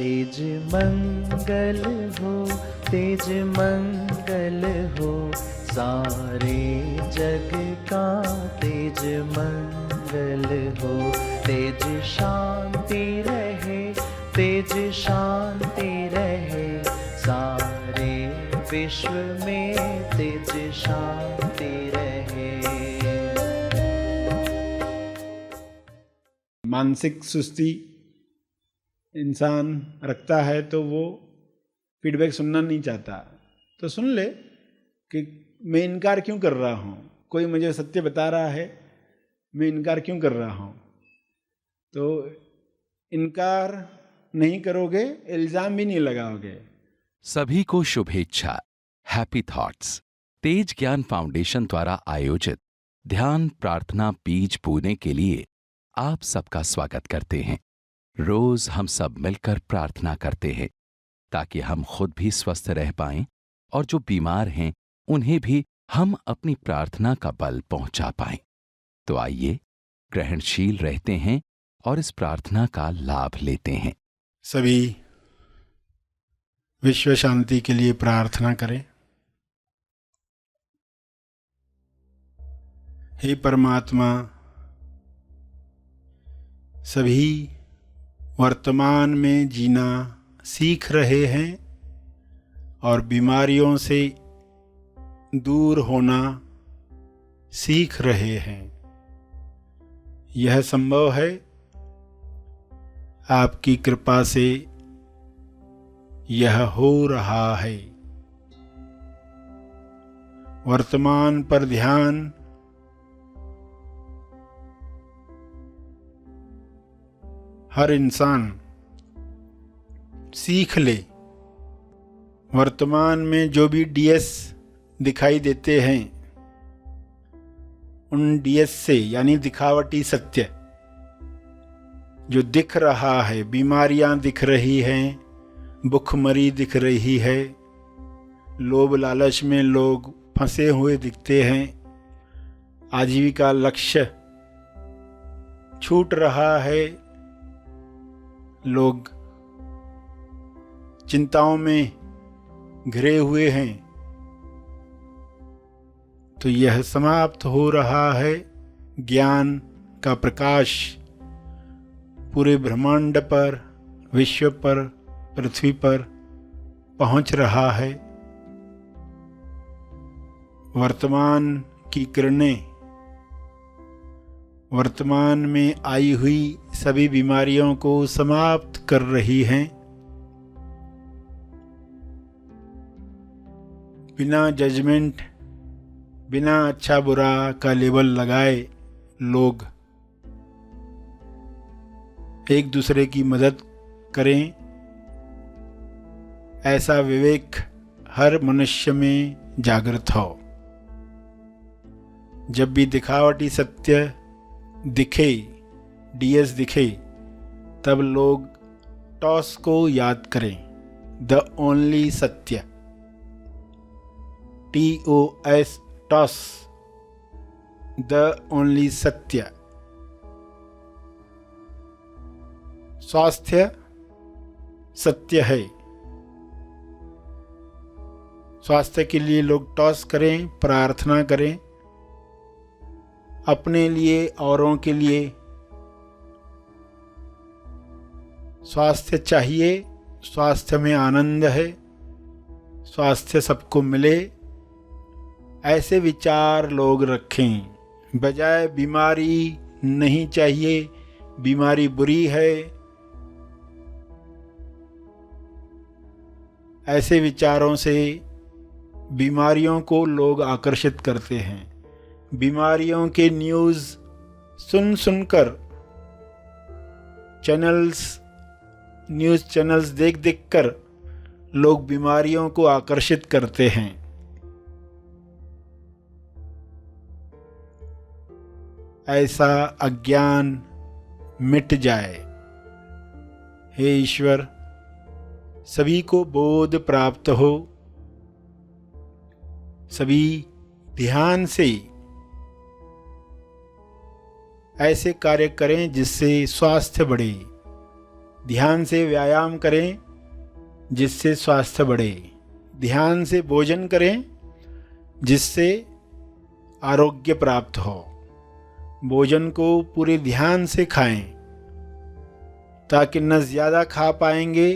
तेज मंगल हो, तेज मंगल हो, सारे जग का तेज मंगल हो। तेज शांति रहे, तेज शांति रहे, सारे विश्व में तेज शांति रहे। मानसिक सुस्ती इंसान रखता है तो वो फीडबैक सुनना नहीं चाहता, तो सुन ले कि मैं इनकार क्यों कर रहा हूँ, कोई मुझे सत्य बता रहा है, मैं इनकार क्यों कर रहा हूँ। तो इनकार नहीं करोगे, इल्जाम भी नहीं लगाओगे। सभी को शुभेच्छा। हैप्पी थॉट्स तेज ज्ञान फाउंडेशन द्वारा आयोजित ध्यान प्रार्थना बीज बोने के लिए आप सबका स्वागत करते हैं। रोज हम सब मिलकर प्रार्थना करते हैं ताकि हम खुद भी स्वस्थ रह पाएं और जो बीमार हैं उन्हें भी हम अपनी प्रार्थना का बल पहुंचा पाएं। तो आइए ग्रहणशील रहते हैं और इस प्रार्थना का लाभ लेते हैं। सभी विश्व शांति के लिए प्रार्थना करें। हे परमात्मा, सभी वर्तमान में जीना सीख रहे हैं और बीमारियों से दूर होना सीख रहे हैं। यह संभव है आपकी कृपा से, यह हो रहा है। वर्तमान पर ध्यान, हर इंसान सीख ले। वर्तमान में जो भी डीएस दिखाई देते हैं, उन डीएस से यानी दिखावटी सत्य जो दिख रहा है, बीमारियां दिख रही हैं, भुखमरी दिख रही है, लोभ लालच में लोग फंसे हुए दिखते हैं, आजीविका लक्ष्य छूट रहा है, लोग चिंताओं में घिरे हुए हैं, तो यह समाप्त हो रहा है। ज्ञान का प्रकाश पूरे ब्रह्मांड पर, विश्व पर, पृथ्वी पर पहुंच रहा है। वर्तमान की किरणें वर्तमान में आई हुई सभी बीमारियों को समाप्त कर रही हैं। बिना जजमेंट, बिना अच्छा बुरा का लेबल लगाए लोग एक दूसरे की मदद करें, ऐसा विवेक हर मनुष्य में जागृत हो। जब भी दिखावटी सत्य दिखे, डीएस दिखे, तब लोग टॉस को याद करें, द ओनली सत्य, TOS, टॉस, द ओनली सत्य। स्वास्थ्य सत्य है। स्वास्थ्य के लिए लोग टॉस करें, प्रार्थना करें, अपने लिए, औरों के लिए। स्वास्थ्य चाहिए, स्वास्थ्य में आनंद है, स्वास्थ्य सबको मिले, ऐसे विचार लोग रखें। बजाय बीमारी नहीं चाहिए, बीमारी बुरी है, ऐसे विचारों से बीमारियों को लोग आकर्षित करते हैं। बीमारियों के न्यूज़ सुन सुनकर, न्यूज़ चैनल्स देख देख कर लोग बीमारियों को आकर्षित करते हैं। ऐसा अज्ञान मिट जाए। हे ईश्वर, सभी को बोध प्राप्त हो, सभी ध्यान से ऐसे कार्य करें जिससे स्वास्थ्य बढ़े, ध्यान से व्यायाम करें जिससे स्वास्थ्य बढ़े, ध्यान से भोजन करें जिससे आरोग्य प्राप्त हो। भोजन को पूरे ध्यान से खाएं ताकि न ज़्यादा खा पाएंगे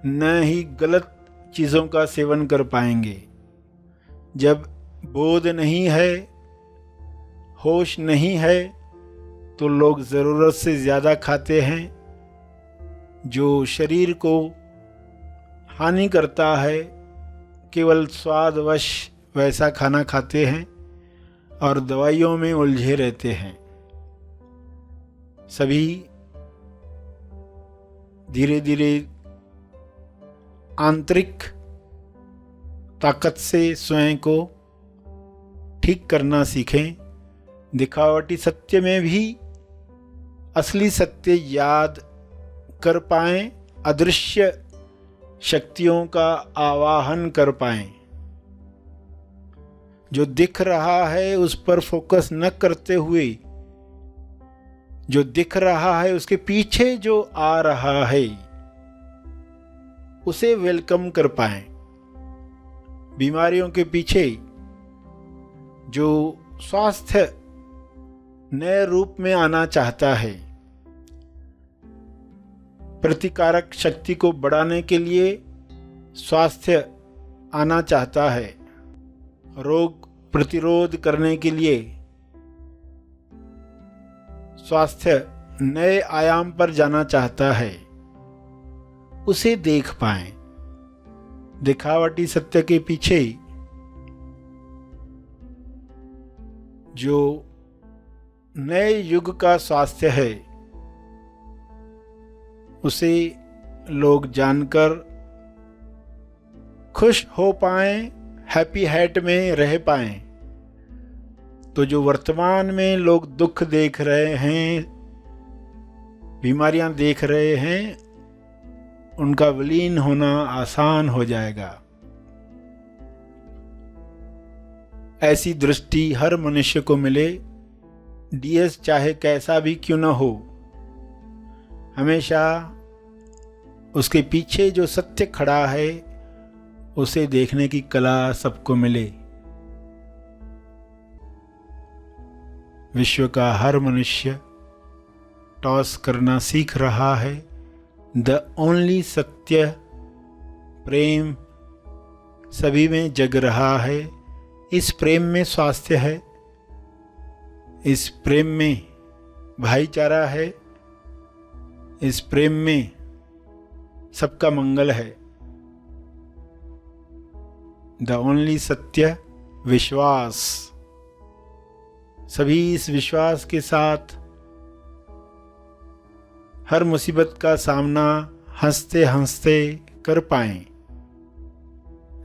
न ही गलत चीज़ों का सेवन कर पाएंगे। जब बोध नहीं है, होश नहीं है, तो लोग ज़रूरत से ज़्यादा खाते हैं, जो शरीर को हानि करता है। केवल स्वादवश वैसा खाना खाते हैं और दवाइयों में उलझे रहते हैं। सभी धीरे धीरे आंतरिक ताकत से स्वयं को ठीक करना सीखें। दिखावटी सत्य में भी असली सत्य याद कर पाएं, अदृश्य शक्तियों का आवाहन कर पाएं। जो दिख रहा है उस पर फोकस न करते हुए, जो दिख रहा है उसके पीछे जो आ रहा है उसे वेलकम कर पाएं। बीमारियों के पीछे जो स्वास्थ्य नए रूप में आना चाहता है, प्रतिकारक शक्ति को बढ़ाने के लिए स्वास्थ्य आना चाहता है, रोग प्रतिरोध करने के लिए स्वास्थ्य नए आयाम पर जाना चाहता है, उसे देख पाएं। दिखावटी सत्य के पीछे जो नए युग का स्वास्थ्य है उसे लोग जानकर खुश हो पाएं, हैप्पी हैट में रह पाएं। तो जो वर्तमान में लोग दुख देख रहे हैं, बीमारियां देख रहे हैं, उनका विलीन होना आसान हो जाएगा। ऐसी दृष्टि हर मनुष्य को मिले, डीएस चाहे कैसा भी क्यों न हो, हमेशा उसके पीछे जो सत्य खड़ा है उसे देखने की कला सबको मिले। विश्व का हर मनुष्य टॉस करना सीख रहा है। द ओनली सत्य प्रेम सभी में जग रहा है। इस प्रेम में स्वास्थ्य है, इस प्रेम में भाईचारा है, इस प्रेम में सबका मंगल है। द ओनली सत्य विश्वास। सभी इस विश्वास के साथ हर मुसीबत का सामना हंसते हंसते कर पाएं,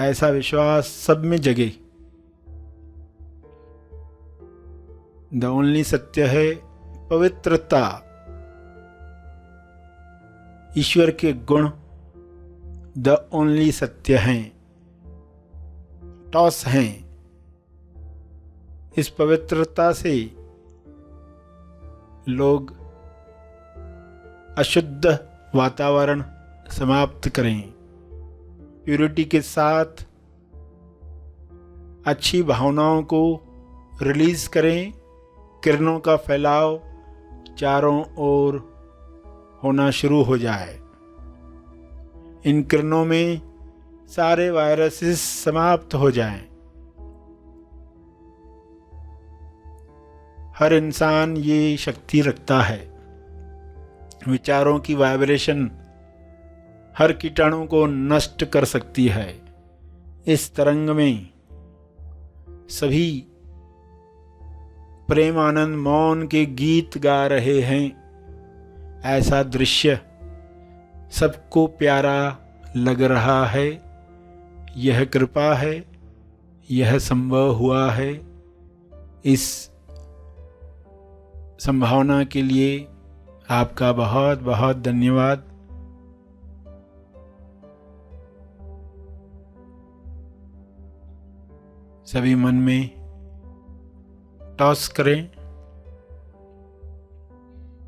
ऐसा विश्वास सब में जगे। द ओनली सत्य है पवित्रता। ईश्वर के गुण द ओनली सत्य हैं, टॉस हैं। इस पवित्रता से लोग अशुद्ध वातावरण समाप्त करें, प्यूरिटी के साथ अच्छी भावनाओं को रिलीज करें। किरणों का फैलाव चारों ओर होना शुरू हो जाए। इन किरणों में सारे वायरसेस समाप्त हो जाएं। हर इंसान ये शक्ति रखता है। विचारों की वाइब्रेशन हर कीटाणु को नष्ट कर सकती है। इस तरंग में सभी प्रेम आनंद मौन के गीत गा रहे हैं। ऐसा दृश्य सबको प्यारा लग रहा है। यह कृपा है, यह संभव हुआ है। इस संभावना के लिए आपका बहुत बहुत धन्यवाद। सभी मन में टॉस करें,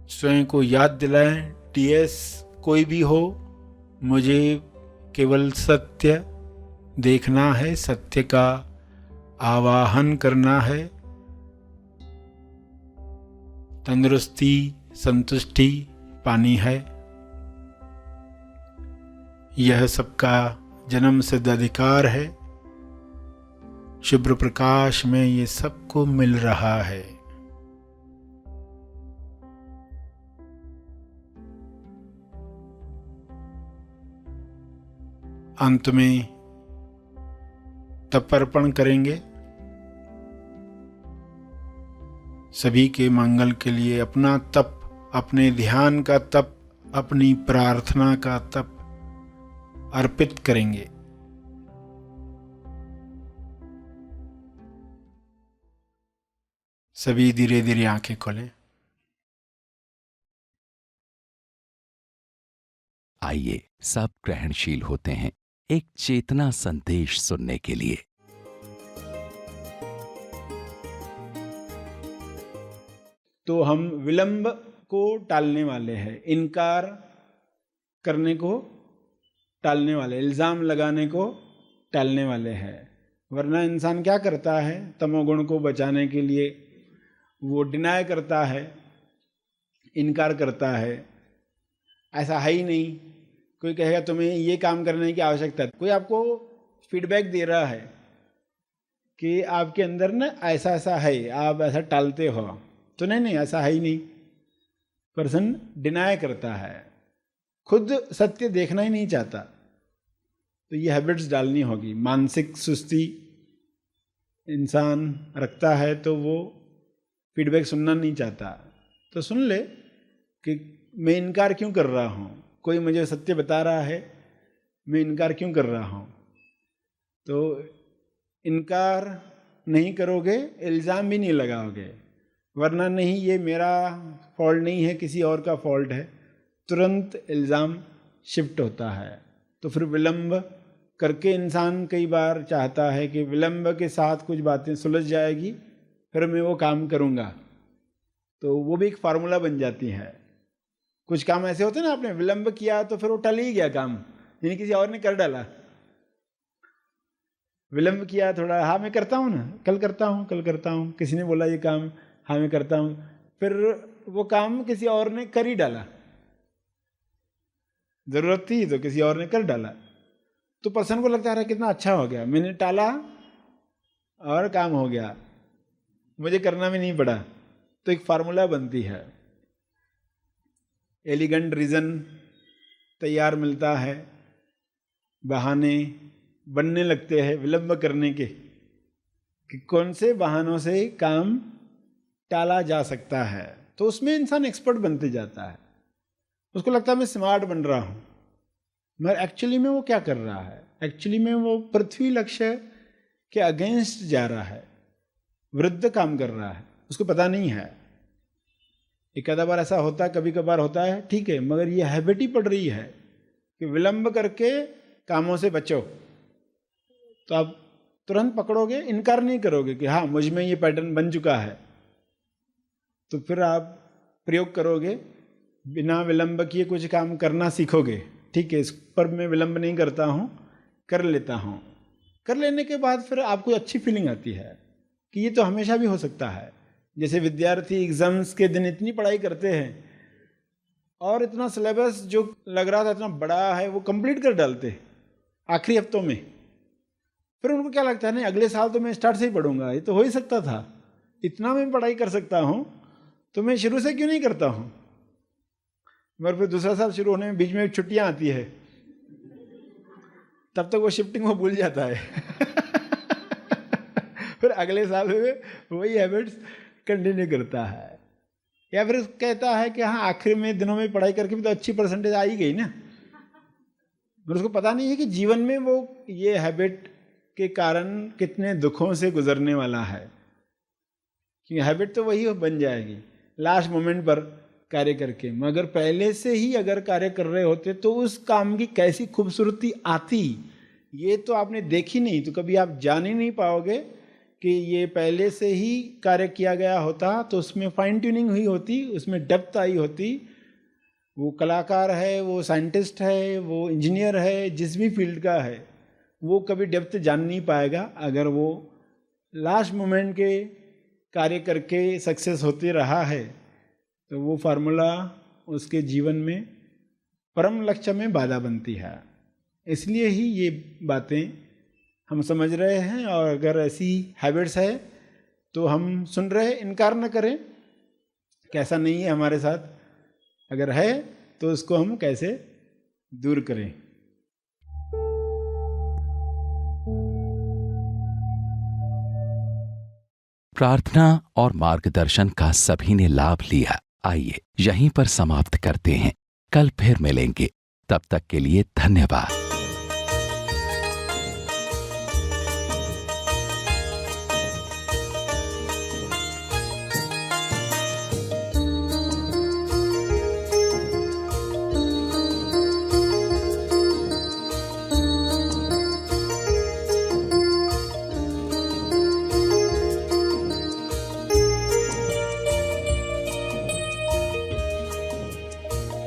स्वयं को याद दिलाएं, टीएस कोई भी हो, मुझे केवल सत्य देखना है, सत्य का आवाहन करना है। तंदुरुस्ती, संतुष्टि पानी है। यह सबका जन्म सिद्ध अधिकार है। शुभ्र प्रकाश में ये सबको मिल रहा है। अंत में तप अर्पण करेंगे। सभी के मंगल के लिए अपना तप, अपने ध्यान का तप, अपनी प्रार्थना का तप अर्पित करेंगे। सभी धीरे धीरे आंखें खोलें। आइए सब ग्रहणशील होते हैं एक चेतना संदेश सुनने के लिए। तो हम विलंब को टालने वाले हैं, इनकार करने को टालने वाले, इल्जाम लगाने को टालने वाले हैं। वरना इंसान क्या करता है, तमोगुण को बचाने के लिए वो डिनाय करता है, इनकार करता है। ऐसा है ही नहीं। कोई कहेगा तुम्हें ये काम करने की आवश्यकता है, कोई आपको फीडबैक दे रहा है कि आपके अंदर ना ऐसा ऐसा है, आप ऐसा टालते हो, तो नहीं ऐसा है ही नहीं। पर्सन डिनाय करता है, खुद सत्य देखना ही नहीं चाहता। तो ये हैबिट्स डालनी होगी। मानसिक सुस्ती इंसान रखता है तो वो फीडबैक सुनना नहीं चाहता। तो सुन ले कि मैं इनकार क्यों कर रहा हूँ, कोई मुझे सत्य बता रहा है, मैं इनकार क्यों कर रहा हूँ। तो इनकार नहीं करोगे, इल्ज़ाम भी नहीं लगाओगे। वरना नहीं ये मेरा फॉल्ट नहीं है, किसी और का फॉल्ट है, तुरंत इल्ज़ाम शिफ्ट होता है। तो फिर विलंब करके इंसान कई बार चाहता है कि विलंब के साथ कुछ बातें सुलझ जाएगी, फिर मैं वो काम करूँगा। तो वो भी एक फार्मूला बन जाती है। कुछ काम ऐसे होते हैं ना, आपने विलंब किया तो फिर वो टल ही गया काम, यानी किसी और ने कर डाला। विलंब किया थोड़ा, हाँ मैं करता हूँ ना, कल करता हूँ, किसी ने बोला ये काम, हाँ मैं करता हूँ, फिर वो काम किसी और ने कर ही डाला। जरूरत थी तो किसी और ने कर डाला। तो पर्सन को लगता है कितना अच्छा हो गया, मैंने टाला और काम हो गया, मुझे करना भी नहीं पड़ा। तो एक फार्मूला बनती है, एलिगेंट रीज़न तैयार मिलता है, बहाने बनने लगते हैं विलंब करने के कि कौन से बहानों से काम टाला जा सकता है। तो उसमें इंसान एक्सपर्ट बनते जाता है। उसको लगता है मैं स्मार्ट बन रहा हूँ, मगर एक्चुअली में वो क्या कर रहा है, एक्चुअली में वो पृथ्वी लक्ष्य के अगेंस्ट जा रहा है, विरुद्ध काम कर रहा है, उसको पता नहीं है। एक आधा बार ऐसा होता है, कभी कभार होता है, ठीक है, मगर ये हैबिट ही पड़ रही है कि विलंब करके कामों से बचो। तो आप तुरंत पकड़ोगे, इनकार नहीं करोगे कि हाँ मुझ में ये पैटर्न बन चुका है। तो फिर आप प्रयोग करोगे, बिना विलंब किए कुछ काम करना सीखोगे। ठीक है, इस पर मैं विलंब नहीं करता हूँ, कर लेता हूँ। कर लेने के बाद फिर आपको अच्छी फीलिंग आती है कि ये तो हमेशा भी हो सकता है। जैसे विद्यार्थी एग्जाम्स के दिन इतनी पढ़ाई करते हैं और इतना सिलेबस जो लग रहा था इतना बड़ा है वो कंप्लीट कर डालते आखिरी हफ्तों में। फिर उनको क्या लगता है, नहीं अगले साल तो मैं स्टार्ट से ही पढ़ूंगा, ये तो हो ही सकता था, इतना मैं पढ़ाई कर सकता हूँ तो मैं शुरू से क्यों नहीं करता हूँ। मगर फिर दूसरा साल शुरू होने में बीच में छुट्टियाँ आती है, तब तक वो शिफ्टिंग वो भूल जाता है फिर अगले साल में वही हैबिट्स कंटिन्यू करता है। या फिर कहता है कि हाँ आखिर में दिनों में पढ़ाई करके भी तो अच्छी परसेंटेज आ ही गई ना। मगर उसको पता नहीं है कि जीवन में वो ये हैबिट के कारण कितने दुखों से गुजरने वाला है। क्योंकि हैबिट तो वही बन जाएगी लास्ट मोमेंट पर कार्य करके, मगर पहले से ही अगर कार्य कर रहे होते तो उस काम की कैसी खूबसूरती आती, ये तो आपने देखी नहीं, तो कभी आप जान ही नहीं पाओगे कि ये पहले से ही कार्य किया गया होता, तो उसमें फाइन ट्यूनिंग हुई होती, उसमें डेप्थ आई होती, वो कलाकार है, वो साइंटिस्ट है, वो इंजीनियर है, जिस भी फील्ड का है, वो कभी डेप्थ जान नहीं पाएगा अगर वो लास्ट मोमेंट के कार्य करके सक्सेस होते रहा है। तो वो फार्मूला उसके जीवन में परम लक्ष्य में बाधा बनती है। इसलिए ही ये बातें हम समझ रहे हैं, और अगर ऐसी हैबिट्स है तो हम सुन रहे, इनकार न करें कैसा नहीं है हमारे साथ, अगर है तो उसको हम कैसे दूर करें। प्रार्थना और मार्गदर्शन का सभी ने लाभ लिया। आइए यहीं पर समाप्त करते हैं, कल फिर मिलेंगे, तब तक के लिए धन्यवाद।